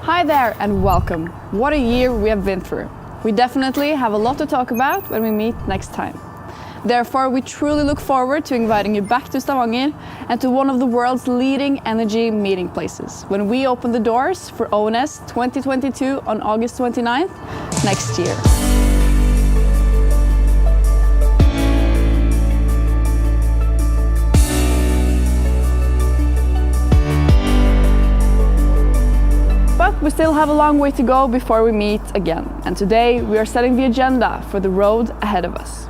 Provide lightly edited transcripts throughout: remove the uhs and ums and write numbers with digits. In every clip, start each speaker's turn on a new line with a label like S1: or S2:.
S1: Hi there and welcome. What a year we have been through. We definitely have a lot to talk about when we meet next time. Therefore, we truly look forward to inviting you back to Stavanger and to one of the world's leading energy meeting places when we open the doors for ONS 2022 on August 29th next year. But we still have a long way to go before we meet again. And today we are setting the agenda for the road ahead of us.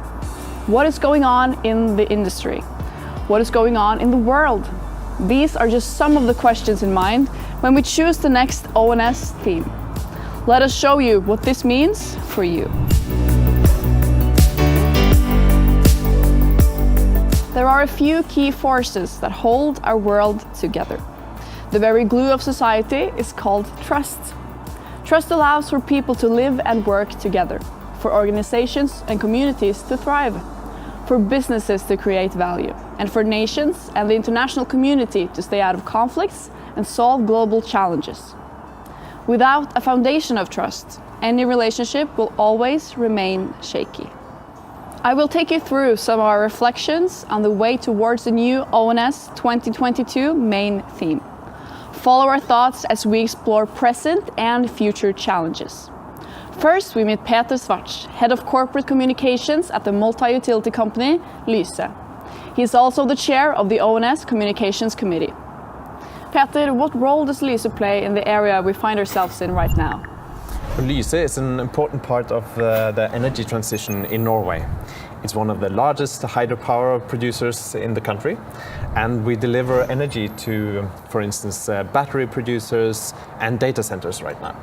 S1: What is going on in the industry? What is going on in the world? These are just some of the questions in mind when we choose the next ONS theme. Let us show you what this means for you. There are a few key forces that hold our world together. The very glue of society is called trust. Trust allows for people to live and work together, for organizations and communities to thrive, for businesses to create value, and for nations and the international community to stay out of conflicts and solve global challenges. Without a foundation of trust, any relationship will always remain shaky. I will take you through some of our reflections on the way towards the new ONS 2022 main theme. Follow our thoughts as we explore present and future challenges. First, we meet Peter Svarts, Head of Corporate Communications at the multi-utility company Lyse. He is also the chair of the ONS Communications Committee. Peter, what role does Lyse play in the area we find ourselves in right now?
S2: Lyse is an important part of the energy transition in Norway. It's one of the largest hydropower producers in the country, and we deliver energy to, for instance, battery producers and data centers right now.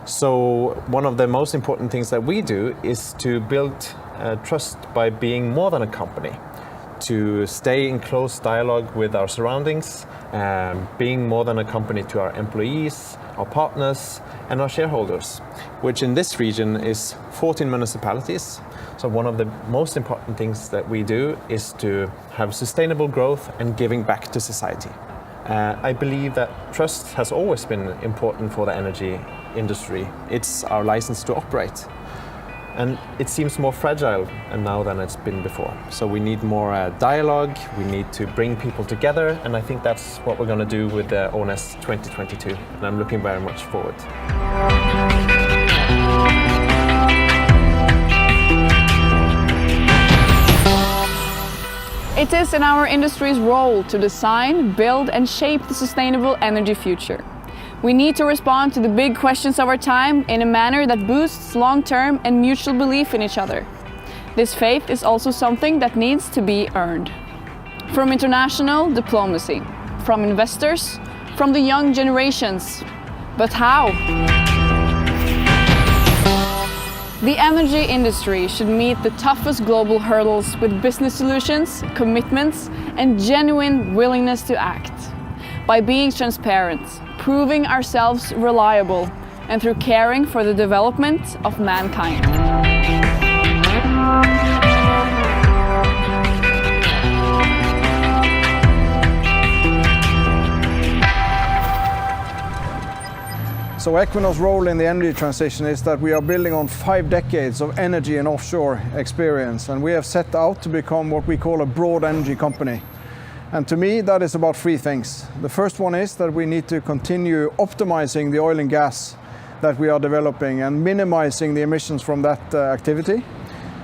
S2: So one of the most important things that we do is to build trust by being more than a company, to stay in close dialogue with our surroundings, being more than a company to our employees, our partners and our shareholders, which in this region is 14 municipalities. So one of the most important things that we do is to have sustainable growth and giving back to society. I believe that trust has always been important for the energy industry. It's our license to operate. And it seems more fragile now than it's been before. So we need more dialogue, we need to bring people together, and I think that's what we're going to do with the ONS 2022. And I'm looking very much forward.
S1: It is in our industry's role to design, build and shape the sustainable energy future. We need to respond to the big questions of our time in a manner that boosts long-term and mutual belief in each other. This faith is also something that needs to be earned. From international diplomacy, from investors, from the young generations. But how? The energy industry should meet the toughest global hurdles with business solutions, commitments, and genuine willingness to act. By being transparent, proving ourselves reliable, and through caring for the development of mankind.
S3: So Equinor's role in the energy transition is that we are building on 5 decades of energy and offshore experience, and we have set out to become what we call a broad energy company. And to me, that is about 3 things. The first one is that we need to continue optimizing the oil and gas that we are developing and minimizing the emissions from that activity.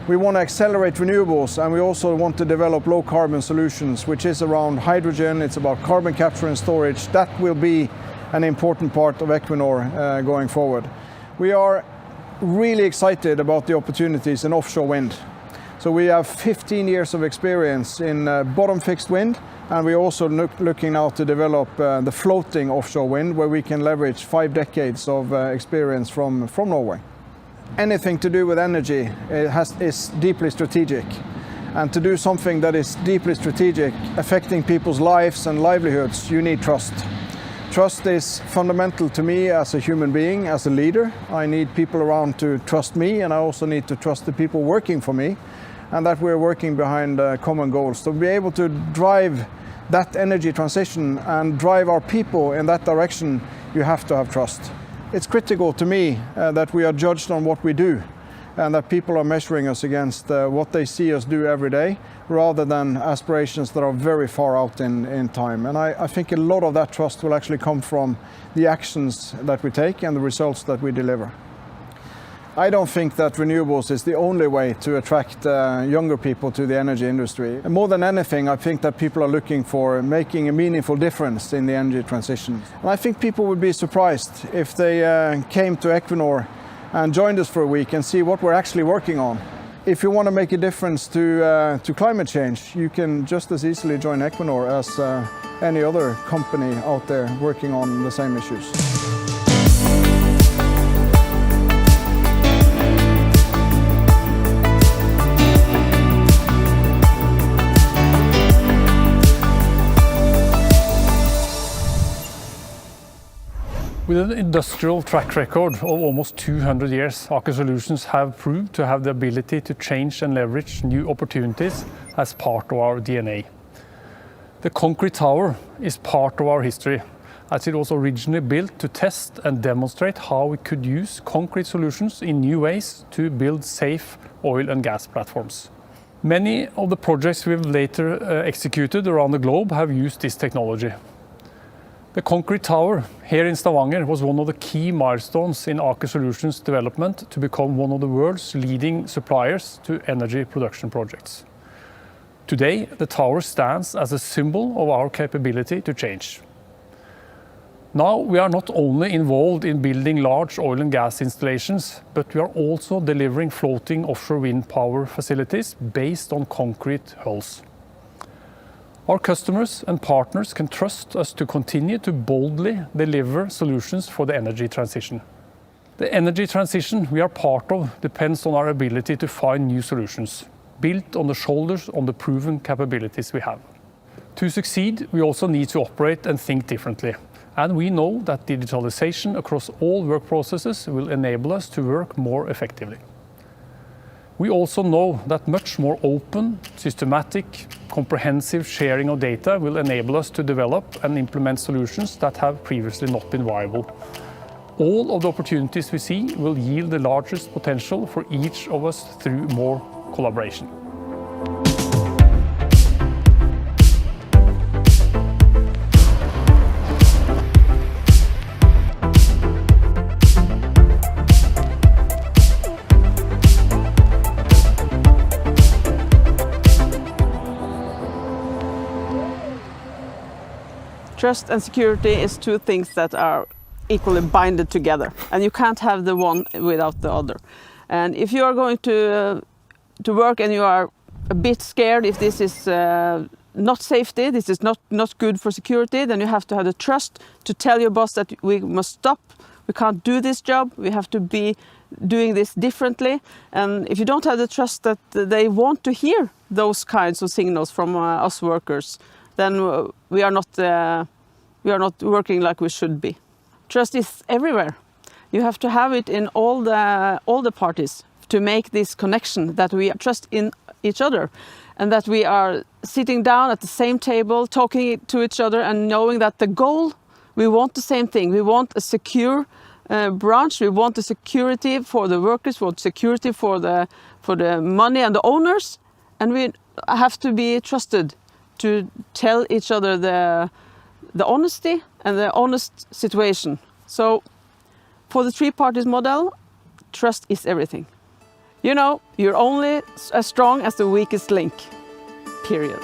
S3: We want to accelerate renewables, and we also want to develop low carbon solutions, which is around hydrogen, it's about carbon capture and storage. That will be an important part of Equinor going forward. We are really excited about the opportunities in offshore wind. So we have 15 years of experience in bottom fixed wind, and we're also looking now to develop the floating offshore wind, where we can leverage 5 decades of experience from Norway. Anything to do with energy is deeply strategic. And to do something that is deeply strategic, affecting people's lives and livelihoods, you need trust. Trust is fundamental to me as a human being, as a leader. I need people around to trust me, and I also need to trust the people working for me, and that we're working behind common goals. To be able to drive that energy transition and drive our people in that direction, you have to have trust. It's critical to me that we are judged on what we do and that people are measuring us against what they see us do every day rather than aspirations that are very far out in time. And I think a lot of that trust will actually come from the actions that we take and the results that we deliver. I don't think that renewables is the only way to attract younger people to the energy industry. And more than anything, I think that people are looking for making a meaningful difference in the energy transition. And I think people would be surprised if they came to Equinor and joined us for a week and see what we're actually working on. If you want to make a difference to climate change, you can just as easily join Equinor as any other company out there working on the same issues.
S4: With an industrial track record of almost 200 years, Aker Solutions have proved to have the ability to change and leverage new opportunities as part of our DNA. The concrete tower is part of our history, as it was originally built to test and demonstrate how we could use concrete solutions in new ways to build safe oil and gas platforms. Many of the projects we've later executed around the globe have used this technology. The concrete tower here in Stavanger was one of the key milestones in Aker Solutions' development to become one of the world's leading suppliers to energy production projects. Today, the tower stands as a symbol of our capability to change. Now, we are not only involved in building large oil and gas installations, but we are also delivering floating offshore wind power facilities based on concrete hulls. Our customers and partners can trust us to continue to boldly deliver solutions for the energy transition. The energy transition we are part of depends on our ability to find new solutions, built on the shoulders of the proven capabilities we have. To succeed, we also need to operate and think differently. And we know that digitalization across all work processes will enable us to work more effectively. We also know that much more open, systematic, comprehensive sharing of data will enable us to develop and implement solutions that have previously not been viable. All of the opportunities we see will yield the largest potential for each of us through more collaboration.
S1: Trust and security is two things that are equally binded together, and you can't have the one without the other. And if you are going to work and you are a bit scared if this is not safety, this is not good for security, then you have to have the trust to tell your boss that we must stop, we can't do this job, we have to be doing this differently. And if you don't have the trust that they want to hear those kinds of signals from us workers, then we are not working like we should be. Trust is everywhere. You have to have it in all the parties to make this connection that we trust in each other and that we are sitting down at the same table, talking to each other and knowing that the goal, we want the same thing. We want a secure branch, we want the security for the workers, we want security for the money and the owners, and we have to be trusted to tell each other the honesty and the honest situation. So for the three parties model, trust is everything. You know, you're only as strong as the weakest link, period.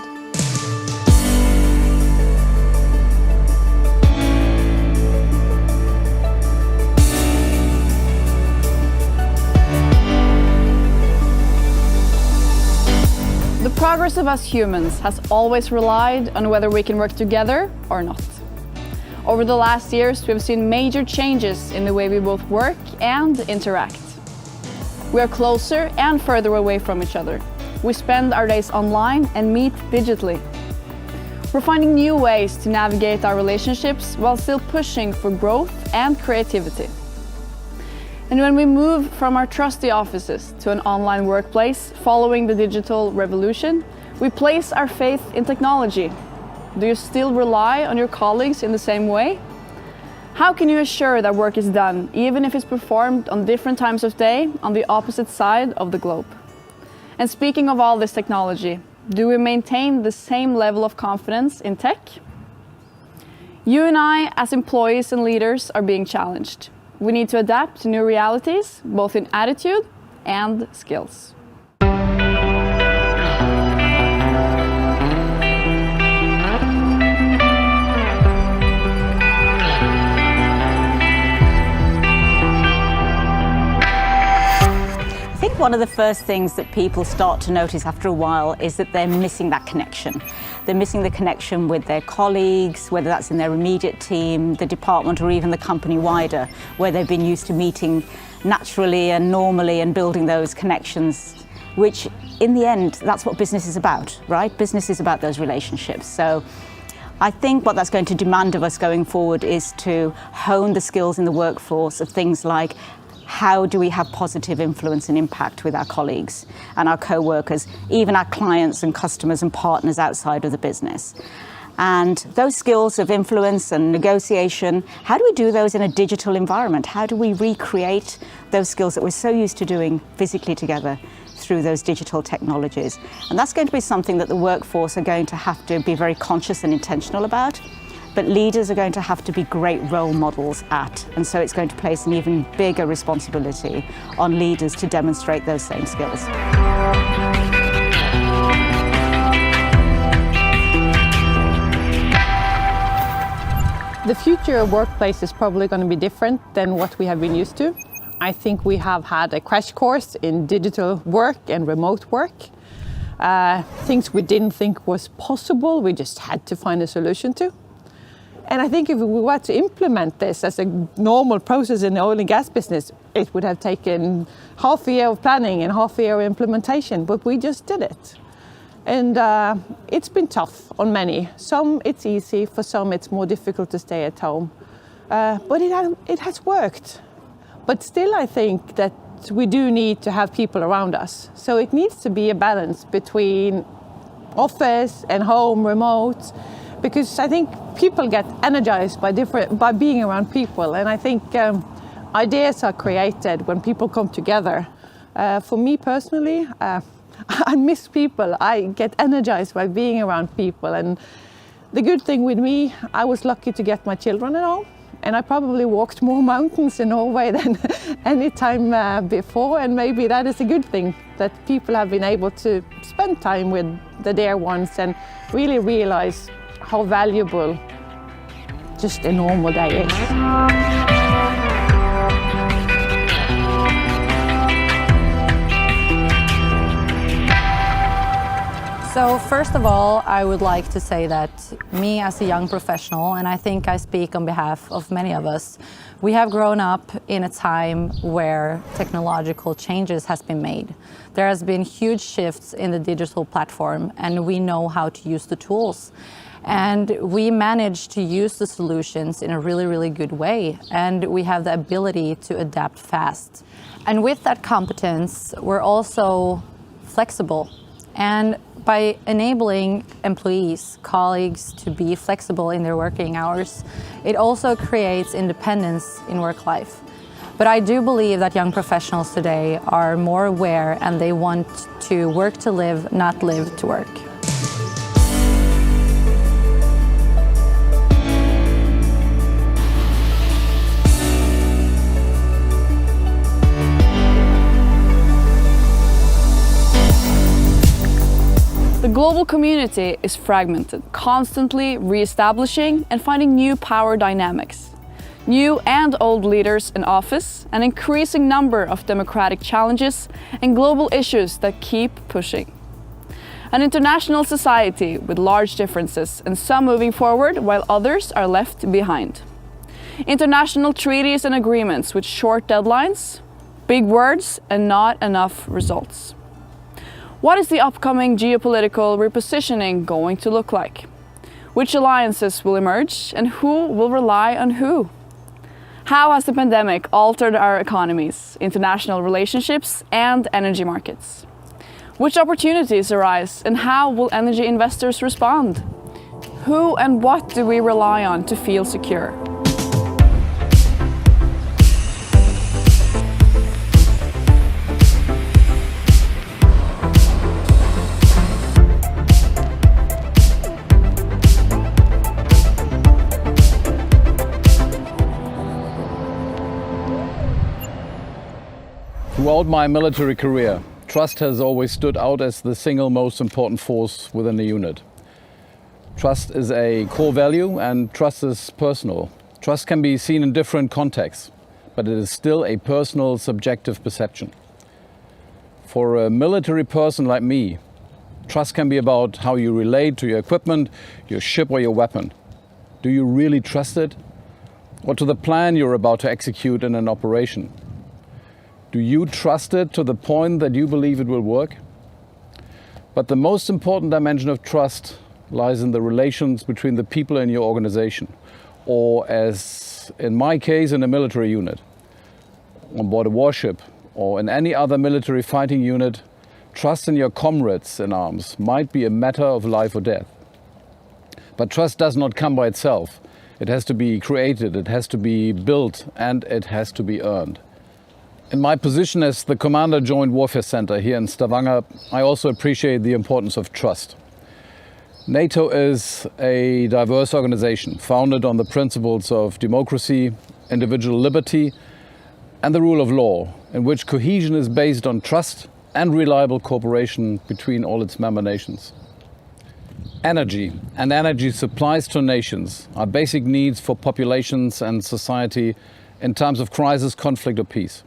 S1: The progress of us humans has always relied on whether we can work together or not. Over the last years, we've seen major changes in the way we both work and interact. We are closer and further away from each other. We spend our days online and meet digitally. We're finding new ways to navigate our relationships while still pushing for growth and creativity. And when we move from our trusty offices to an online workplace following the digital revolution, we place our faith in technology. Do you still rely on your colleagues in the same way? How can you assure that work is done, even if it's performed on different times of day on the opposite side of the globe? And speaking of all this technology, do we maintain the same level of confidence in tech? You and I, as employees and leaders, are being challenged. We need to adapt to new realities, both in attitude and skills.
S5: I think one of the first things that people start to notice after a while is that they're missing that connection. They're missing the connection with their colleagues, whether that's in their immediate team, the department, or even the company wider, where they've been used to meeting naturally and normally and building those connections, which in the end, that's what business is about, right? Business is about those relationships. So I think what that's going to demand of us going forward is to hone the skills in the workforce of things like how do we have positive influence and impact with our colleagues and our co-workers, even our clients and customers and partners outside of the business. And those skills of influence and negotiation, how do we do those in a digital environment? How do we recreate those skills that we're so used to doing physically together through those digital technologies? And that's going to be something that the workforce are going to have to be very conscious and intentional about. But leaders are going to have to be great role models at, and so it's going to place an even bigger responsibility on leaders to demonstrate those same skills.
S6: The future of workplace is probably going to be different than what we have been used to. I think we have had a crash course in digital work and remote work. Things we didn't think was possible, we just had to find a solution to. And I think if we were to implement this as a normal process in the oil and gas business, it would have taken half a year of planning and half a year of implementation, but we just did it. And it's been tough on many. Some it's easy, for some it's more difficult to stay at home. But it has worked. But still I think that we do need to have people around us. So it needs to be a balance between office and home, remote, because I think people get energized by being around people, and I think ideas are created when people come together. For me personally, I miss people. I get energized by being around people, and the good thing with me, I was lucky to get my children at home, and I probably walked more mountains in Norway than any time before, and maybe that is a good thing, that people have been able to spend time with the dear ones and really realize how valuable just a normal day is.
S7: So first of all, I would like to say that me as a young professional, and I think I speak on behalf of many of us, we have grown up in a time where technological changes has been made. There has been huge shifts in the digital platform, and we know how to use the tools. And we manage to use the solutions in a really, really good way. And we have the ability to adapt fast. And with that competence, we're also flexible. And by enabling employees, colleagues to be flexible in their working hours, it also creates independence in work life. But I do believe that young professionals today are more aware and they want to work to live, not live to work.
S1: The global community is fragmented, constantly re-establishing and finding new power dynamics. New and old leaders in office, an increasing number of democratic challenges and global issues that keep pushing. An international society with large differences and some moving forward while others are left behind. International treaties and agreements with short deadlines, big words and not enough results. What is the upcoming geopolitical repositioning going to look like? Which alliances will emerge and who will rely on who? How has the pandemic altered our economies, international relationships and energy markets? Which opportunities arise and how will energy investors respond? Who and what do we rely on to feel secure?
S8: Throughout my military career, trust has always stood out as the single most important force within a unit. Trust is a core value and trust is personal. Trust can be seen in different contexts, but it is still a personal, subjective perception. For a military person like me, trust can be about how you relate to your equipment, your ship or your weapon. Do you really trust it? Or to the plan you're about to execute in an operation? Do you trust it to the point that you believe it will work? But the most important dimension of trust lies in the relations between the people in your organization, or as in my case, in a military unit, on board a warship, or in any other military fighting unit. Trust in your comrades in arms might be a matter of life or death. But trust does not come by itself. It has to be created, it has to be built, and it has to be earned. In my position as the Commander Joint Warfare Center here in Stavanger, I also appreciate the importance of trust. NATO is a diverse organization founded on the principles of democracy, individual liberty, and the rule of law, in which cohesion is based on trust and reliable cooperation between all its member nations. Energy and energy supplies to nations are basic needs for populations and society in times of crisis, conflict, or peace.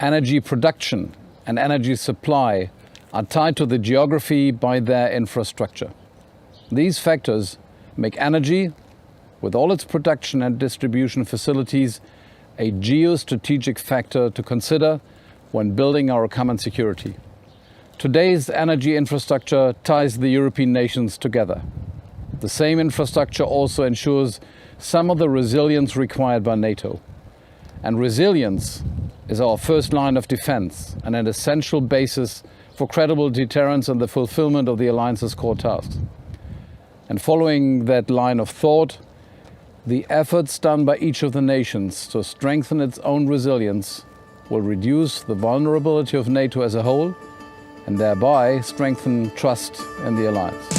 S8: Energy production and energy supply are tied to the geography by their infrastructure. These factors make energy, with all its production and distribution facilities, a geostrategic factor to consider when building our common security. Today's energy infrastructure ties the European nations together. The same infrastructure also ensures some of the resilience required by NATO. And resilience is our first line of defense and an essential basis for credible deterrence and the fulfillment of the alliance's core tasks. And following that line of thought, the efforts done by each of the nations to strengthen its own resilience will reduce the vulnerability of NATO as a whole and thereby strengthen trust in the alliance.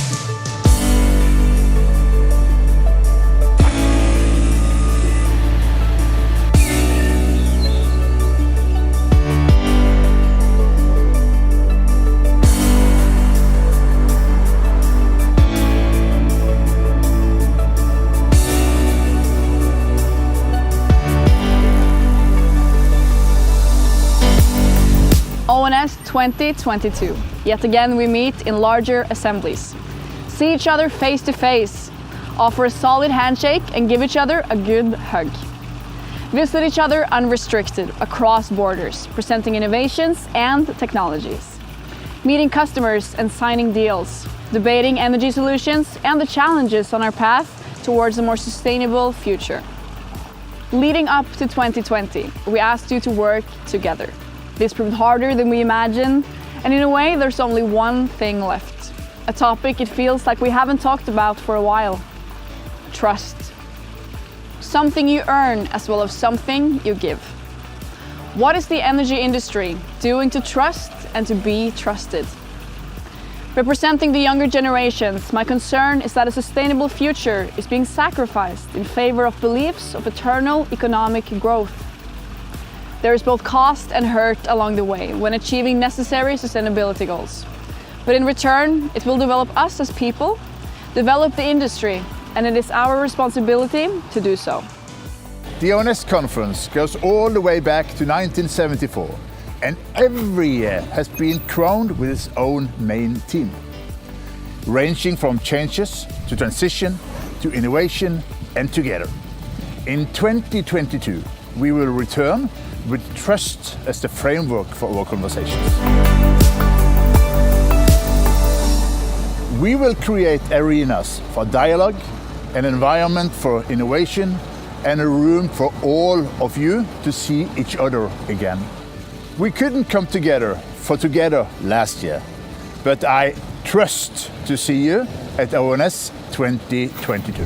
S1: ONS 2022. Yet again we meet in larger assemblies. See each other face to face, offer a solid handshake and give each other a good hug. Visit each other unrestricted across borders, presenting innovations and technologies. Meeting customers and signing deals, debating energy solutions and the challenges on our path towards a more sustainable future. Leading up to 2020, we asked you to work together. This proved harder than we imagined, and in a way there's only one thing left. A topic it feels like we haven't talked about for a while. Trust. Something you earn as well as something you give. What is the energy industry doing to trust and to be trusted? Representing the younger generations, my concern is that a sustainable future is being sacrificed in favor of beliefs of eternal economic growth. There is both cost and hurt along the way when achieving necessary sustainability goals. But in return, it will develop us as people, develop the industry, and it is our responsibility to do so.
S9: The ONS conference goes all the way back to 1974, and every year has been crowned with its own main theme, ranging from changes to transition to innovation and together. In 2022, we will return with trust as the framework for our conversations. We will create arenas for dialogue, an environment for innovation, and a room for all of you to see each other again. We couldn't come together last year, but I trust to see you at ONS 2022.